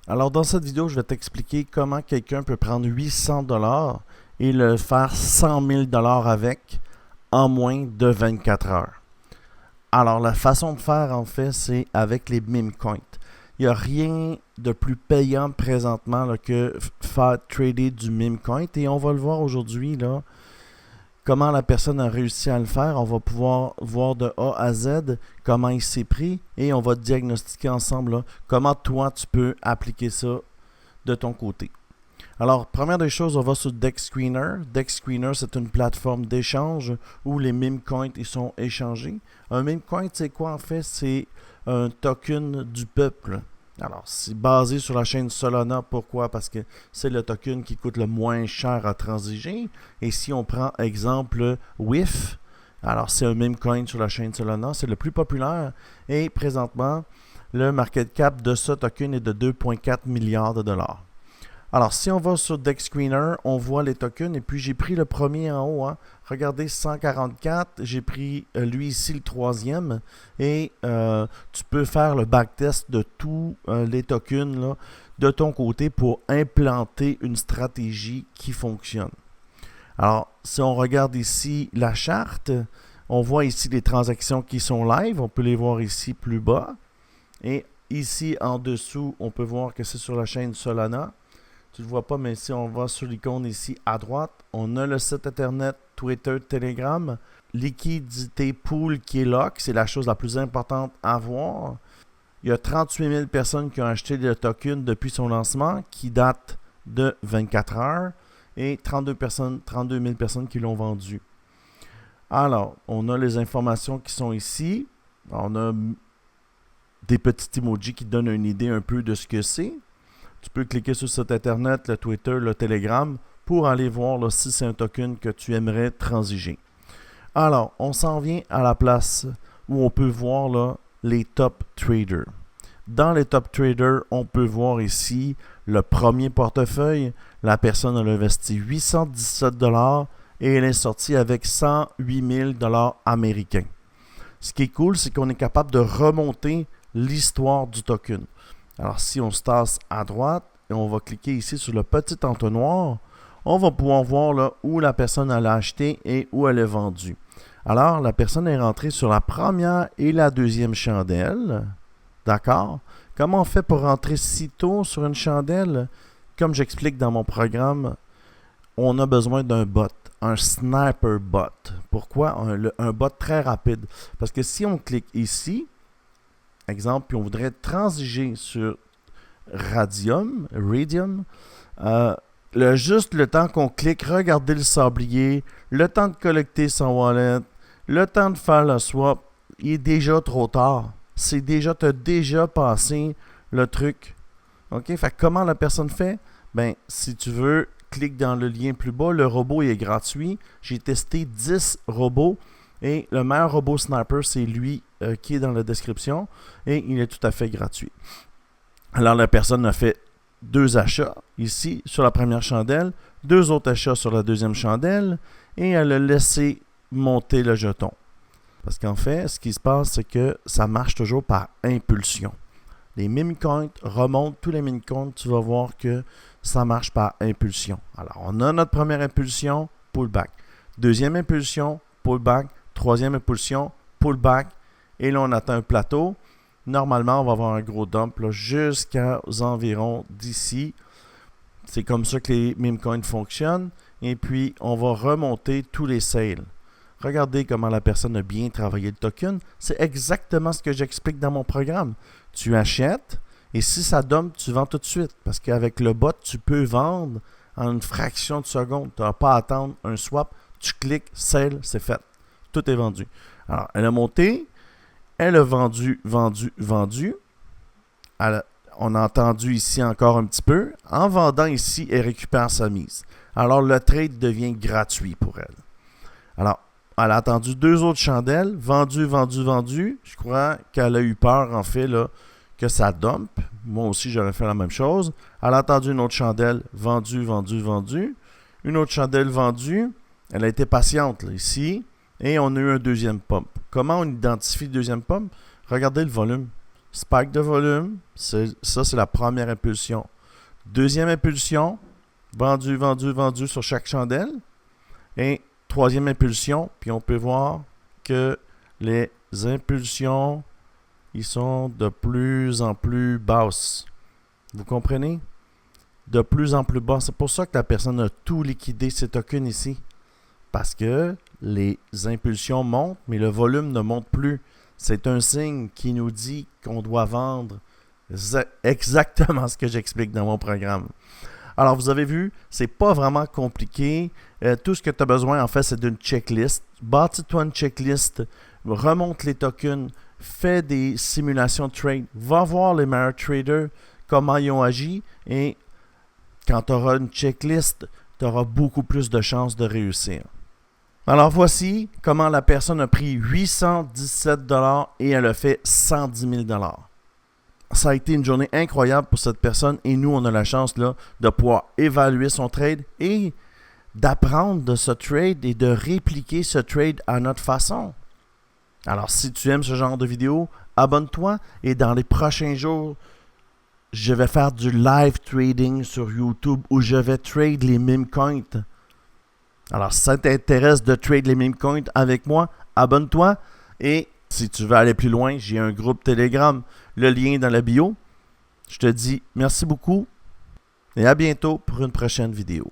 Alors, dans cette vidéo, je vais t'expliquer comment quelqu'un peut prendre 800 $ et le faire 100 000 $ avec en moins de 24 heures. Alors, la façon de faire, en fait, c'est avec les meme coins. Il n'y a rien de plus payant présentement là, que faire trader du meme coin. Et on va le voir aujourd'hui, là, comment la personne a réussi à le faire. On va pouvoir voir de A à Z comment il s'est pris et on va diagnostiquer ensemble là, comment toi tu peux appliquer ça de ton côté. Alors, première des choses, on va sur DexScreener. DexScreener, c'est une plateforme d'échange où les meme coins ils sont échangés. Un meme coin, c'est quoi en fait? C'est un token du peuple. Alors, c'est basé sur la chaîne Solana. Pourquoi? Parce que c'est le token qui coûte le moins cher à transiger. Et si on prend exemple WIF, alors c'est un meme coin sur la chaîne Solana. C'est le plus populaire. Et présentement, le market cap de ce token est de 2,4 milliards de dollars. Alors, si on va sur DexScreener, on voit les tokens. Et puis, j'ai pris le premier en haut. Regardez, 144. J'ai pris lui ici, le troisième. Et tu peux faire le backtest de tous les tokens là, de ton côté pour implanter une stratégie qui fonctionne. Alors, si on regarde ici la charte, on voit ici les transactions qui sont live. On peut les voir ici plus bas. Et ici, en dessous, on peut voir que c'est sur la chaîne Solana. Tu ne le vois pas, mais si on va sur l'icône ici à droite, on a le site internet, Twitter, Telegram, liquidité pool qui est lock, c'est la chose la plus importante à voir. Il y a 38 000 personnes qui ont acheté le token depuis son lancement, qui date de 24 heures, et 32 000 personnes qui l'ont vendu. Alors, on a les informations qui sont ici. On a des petits emojis qui donnent une idée un peu de ce que c'est. Tu peux cliquer sur cet internet, le Twitter, le Telegram, pour aller voir là, si c'est un token que tu aimerais transiger. Alors, on s'en vient à la place où on peut voir là, les top traders. Dans les top traders, on peut voir ici le premier portefeuille. La personne a investi 817 $ et elle est sortie avec 108 000 $ américains. Ce qui est cool, c'est qu'on est capable de remonter l'histoire du token. Alors, si on se tasse à droite et on va cliquer ici sur le petit entonnoir, on va pouvoir voir là, où la personne a acheté et où elle est vendue. Alors, la personne est rentrée sur la première et la deuxième chandelle. D'accord? Comment on fait pour rentrer si tôt sur une chandelle? Comme j'explique dans mon programme, on a besoin d'un bot, un sniper bot. Pourquoi? Un bot très rapide. Parce que si on clique ici, exemple, puis on voudrait transiger sur Radium, juste le temps qu'on clique, regarder le sablier, le temps de collecter son wallet, le temps de faire le swap, il est déjà trop tard. Tu as déjà passé le truc. OK? Fait que comment la personne fait? Ben, si tu veux, clique dans le lien plus bas. Le robot il est gratuit. J'ai testé 10 robots. Et le meilleur robot sniper, c'est lui qui est dans la description. Et il est tout à fait gratuit. Alors, la personne a fait 2 achats ici sur la première chandelle, 2 autres achats sur la deuxième chandelle. Et elle a laissé monter le jeton. Parce qu'en fait, ce qui se passe, c'est que ça marche toujours par impulsion. Les meme coins remontent, tous les meme coins, tu vas voir que ça marche par impulsion. Alors, on a notre première impulsion, pullback. Deuxième impulsion, pullback. Troisième impulsion, pullback. Et là, on atteint un plateau. Normalement, on va avoir un gros dump jusqu'aux environs d'ici. C'est comme ça que les meme coins fonctionnent. Et puis, on va remonter tous les sales. Regardez comment la personne a bien travaillé le token. C'est exactement ce que j'explique dans mon programme. Tu achètes et si ça dump, tu vends tout de suite. Parce qu'avec le bot, tu peux vendre en une fraction de seconde. Tu n'as pas à attendre un swap. Tu cliques, sell, c'est fait. Tout est vendu. Alors, elle a monté. Elle a vendu. On a entendu ici encore un petit peu. En vendant ici, elle récupère sa mise. Alors, le trade devient gratuit pour elle. Alors, elle a attendu 2 autres chandelles, vendu. Je crois qu'elle a eu peur, en fait, là, que ça dump. Moi aussi, j'aurais fait la même chose. Elle a attendu une autre chandelle, vendu. Une autre chandelle vendue. Elle a été patiente, là, ici. Et on a eu un deuxième pump. Comment on identifie le deuxième pump? Regardez le volume. spike de volume, ça c'est la première impulsion. Deuxième impulsion, vendu, vendu, vendu sur chaque chandelle. Et troisième impulsion, puis on peut voir que les impulsions, ils sont de plus en plus basses. Vous comprenez? De plus en plus bas. C'est pour ça que la personne a tout liquidé ses tokens ici. Parce que les impulsions montent, mais le volume ne monte plus. C'est un signe qui nous dit qu'on doit vendre exactement ce que j'explique dans mon programme. Alors, vous avez vu, c'est pas vraiment compliqué. Tout ce que tu as besoin, en fait, c'est d'une checklist. Bâtis-toi une checklist, remonte les tokens, fais des simulations de trade, va voir les meilleurs traders, comment ils ont agi, et quand tu auras une checklist, tu auras beaucoup plus de chances de réussir. Alors, voici comment la personne a pris 817 $ et elle a fait 110 000 $. Ça a été une journée incroyable pour cette personne et nous, on a la chance là, de pouvoir évaluer son trade et d'apprendre de ce trade et de répliquer ce trade à notre façon. Alors, si tu aimes ce genre de vidéo, abonne-toi et dans les prochains jours, je vais faire du live trading sur YouTube où je vais trade les meme coins. Alors, si ça t'intéresse de trade les meme coins avec moi, abonne-toi et si tu veux aller plus loin, j'ai un groupe Telegram, le lien est dans la bio. Je te dis merci beaucoup et à bientôt pour une prochaine vidéo.